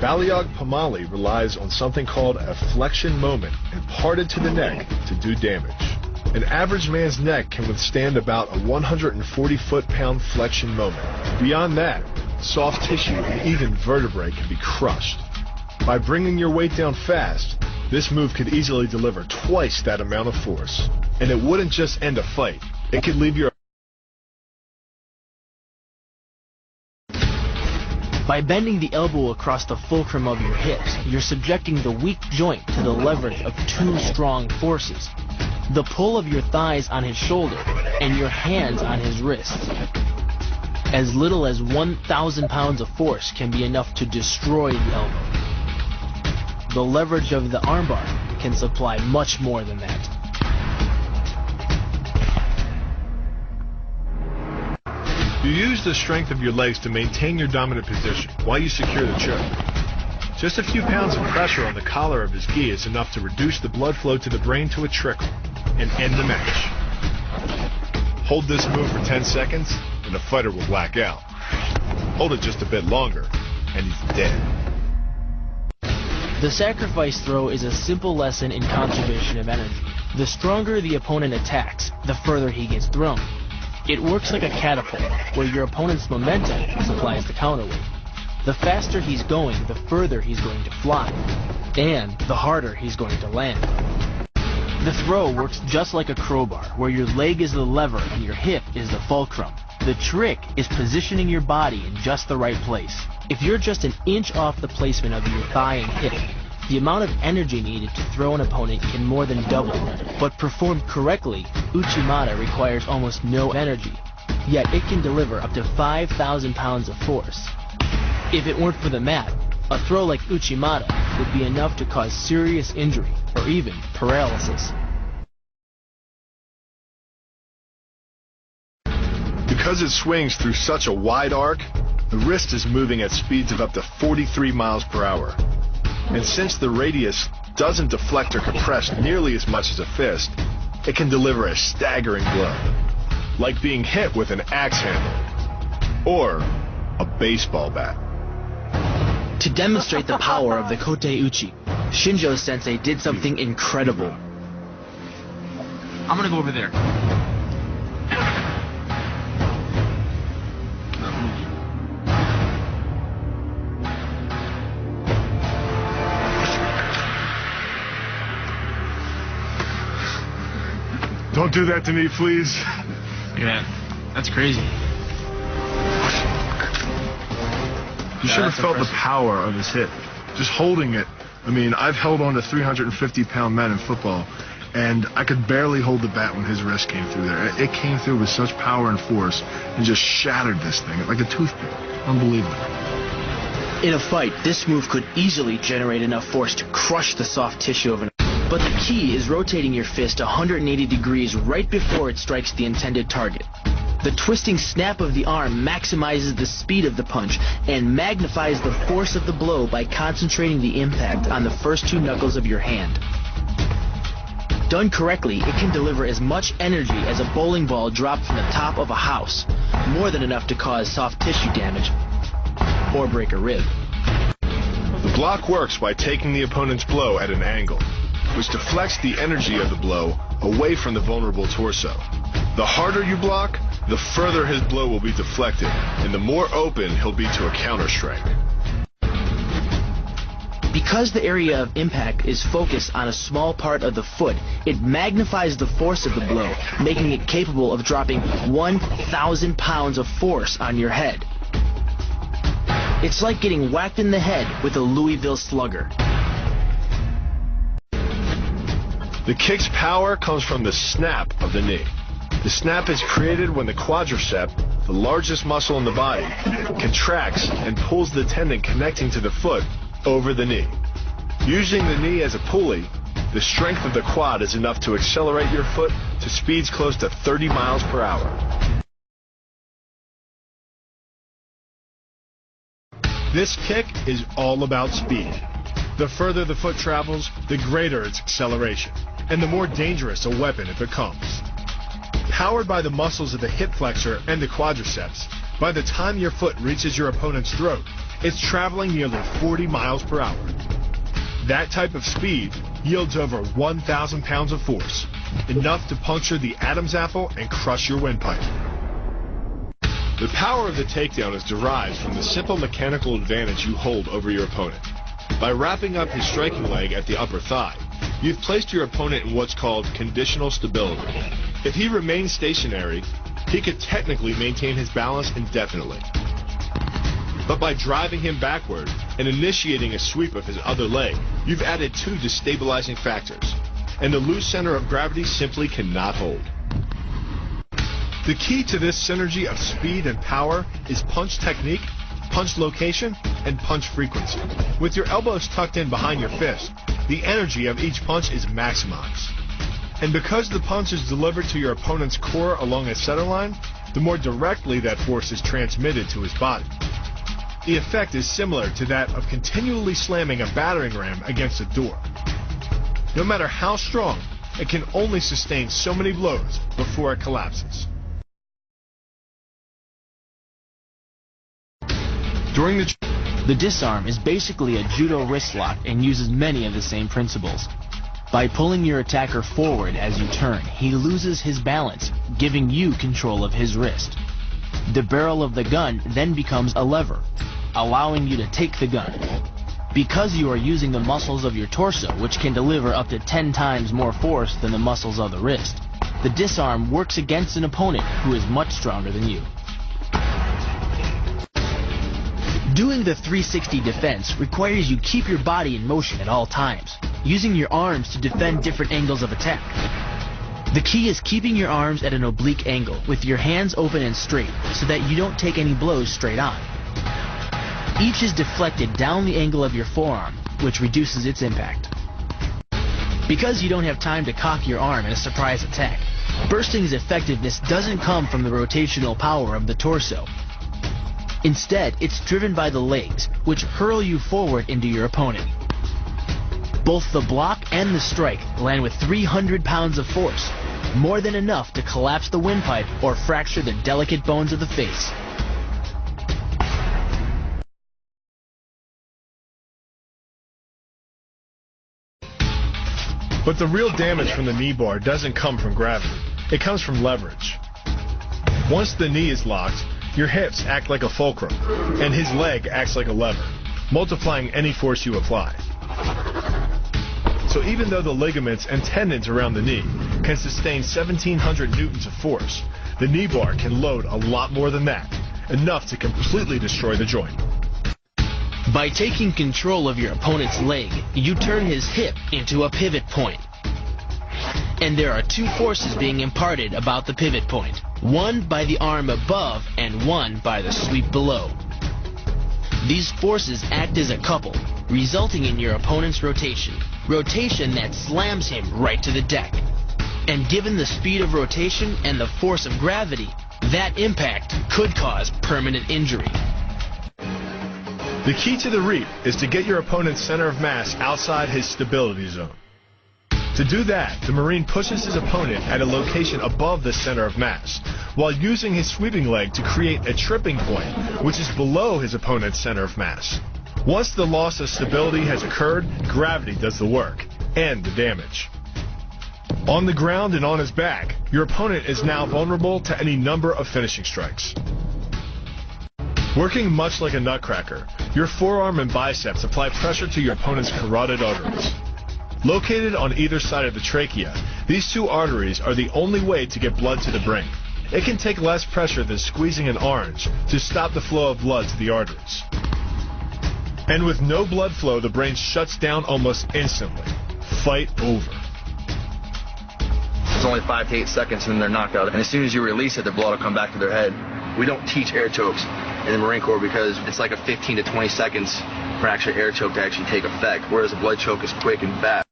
Baliag Pamali relies on something called a flexion moment imparted to the neck to do damage. An average man's neck can withstand about a 140 foot-pound flexion moment. Beyond that, soft tissue and even vertebrae can be crushed. By bringing your weight down fast, this move could easily deliver twice that amount of force. And it wouldn't just end a fight, it could leave your... By bending the elbow across the fulcrum of your hips, you're subjecting the weak joint to the leverage of two strong forces. The pull of your thighs on his shoulder and your hands on his wrists. As little as 1,000 pounds of force can be enough to destroy the elbow. The leverage of the armbar can supply much more than that. You use the strength of your legs to maintain your dominant position while you secure the choke. Just a few pounds of pressure on the collar of his gi is enough to reduce the blood flow to the brain to a trickle and end the match. Hold this move for 10 seconds and the fighter will black out. Hold it just a bit longer and he's dead. The sacrifice throw is a simple lesson in conservation of energy. The stronger the opponent attacks, the further he gets thrown. It works like a catapult, where your opponent's momentum supplies the counterweight. The faster he's going, the further he's going to fly, and the harder he's going to land. The throw works just like a crowbar, where your leg is the lever and your hip is the fulcrum. The trick is positioning your body in just the right place. If you're just an inch off the placement of your thigh and hip, the amount of energy needed to throw an opponent can more than double, but performed correctly, Uchimata requires almost no energy, yet it can deliver up to 5,000 pounds of force. If it weren't for the mat, a throw like Uchimata would be enough to cause serious injury or even paralysis. Because it swings through such a wide arc, the wrist is moving at speeds of up to 43 miles per hour. And since the radius doesn't deflect or compress nearly as much as a fist, it can deliver a staggering blow, like being hit with an axe handle or a baseball bat. To demonstrate the power of the Kote Uchi, Shinjo-sensei did something incredible. I'm gonna go over there. Don't do that to me, please. Yeah, that's crazy. You should have felt the power of his hit. Just holding it. I mean, I've held on to 350-pound men in football, and I could barely hold the bat when his wrist came through there. It came through with such power and force and just shattered this thing like a toothpick. Unbelievable. In a fight, this move could easily generate enough force to crush the soft tissue of an... But the key is rotating your fist 180 degrees right before it strikes the intended target. The twisting snap of the arm maximizes the speed of the punch and magnifies the force of the blow by concentrating the impact on the first two knuckles of your hand. Done correctly, it can deliver as much energy as a bowling ball dropped from the top of a house, more than enough to cause soft tissue damage or break a rib. The block works by taking the opponent's blow at an angle, which deflects the energy of the blow away from the vulnerable torso. The harder you block, the further his blow will be deflected, and the more open he'll be to a counter-strike. Because the area of impact is focused on a small part of the foot, it magnifies the force of the blow, making it capable of dropping 1,000 pounds of force on your head. It's like getting whacked in the head with a Louisville Slugger. The kick's power comes from the snap of the knee. The snap is created when the quadricep, the largest muscle in the body, contracts and pulls the tendon connecting to the foot over the knee. Using the knee as a pulley, the strength of the quad is enough to accelerate your foot to speeds close to 30 miles per hour. This kick is all about speed. The further the foot travels, the greater its acceleration, and the more dangerous a weapon it becomes. Powered by the muscles of the hip flexor and the quadriceps, By the time your foot reaches your opponent's throat, it's traveling nearly 40 miles per hour. That type of speed yields over 1,000 pounds of force, enough to puncture the Adam's apple and crush your windpipe. The power of the takedown is derived from the simple mechanical advantage you hold over your opponent. By wrapping up his striking leg at the upper thigh, you've placed your opponent in what's called conditional stability. If he remains stationary, he could technically maintain his balance indefinitely. But by driving him backward and initiating a sweep of his other leg, you've added two destabilizing factors, and the loose center of gravity simply cannot hold. The key to this synergy of speed and power is punch technique, punch location, and punch frequency. With your elbows tucked in behind your fist, the energy of each punch is maximized. And because the punch is delivered to your opponent's core along a center line, the more directly that force is transmitted to his body. The effect is similar to that of continually slamming a battering ram against a door. No matter how strong, it can only sustain so many blows before it collapses. During the disarm is basically a judo wrist lock and uses many of the same principles. By pulling your attacker forward as you turn, he loses his balance, giving you control of his wrist. The barrel of the gun then becomes a lever, allowing you to take the gun. Because you are using the muscles of your torso, which can deliver up to 10 times more force than the muscles of the wrist, the disarm works against an opponent who is much stronger than you. Doing the 360 defense requires you keep your body in motion at all times, using your arms to defend different angles of attack. The key is keeping your arms at an oblique angle, with your hands open and straight, so that you don't take any blows straight on. Each is deflected down the angle of your forearm, which reduces its impact. Because you don't have time to cock your arm in a surprise attack, bursting's effectiveness doesn't come from the rotational power of the torso. Instead, it's driven by the legs, which hurl you forward into your opponent. Both the block and the strike land with 300 pounds of force, more than enough to collapse the windpipe or fracture the delicate bones of the face. But the real damage from the knee bar doesn't come from gravity. It comes from leverage. Once the knee is locked, your hips act like a fulcrum, and his leg acts like a lever, multiplying any force you apply. So even though the ligaments and tendons around the knee can sustain 1,700 newtons of force, the knee bar can load a lot more than that, enough to completely destroy the joint. By taking control of your opponent's leg, you turn his hip into a pivot point. And there are two forces being imparted about the pivot point, one by the arm above and one by the sweep below. These forces act as a couple, resulting in your opponent's rotation that slams him right to the deck. And given the speed of rotation and the force of gravity, that impact could cause permanent injury. The key to the reap is to get your opponent's center of mass outside his stability zone. To do that, the Marine pushes his opponent at a location above the center of mass, while using his sweeping leg to create a tripping point, which is below his opponent's center of mass. Once the loss of stability has occurred, gravity does the work, and the damage. On the ground and on his back, your opponent is now vulnerable to any number of finishing strikes. Working much like a nutcracker, your forearm and biceps apply pressure to your opponent's carotid arteries. Located on either side of the trachea, these two arteries are the only way to get blood to the brain. It can take less pressure than squeezing an orange to stop the flow of blood to the arteries. And with no blood flow, the brain shuts down almost instantly. Fight over. It's only 5 to 8 seconds and then they're knocked out. And as soon as you release it, the blood will come back to their head. We don't teach air chokes in the Marine Corps because it's like a 15 to 20 seconds for actually air choke to actually take effect, whereas a blood choke is quick and fast.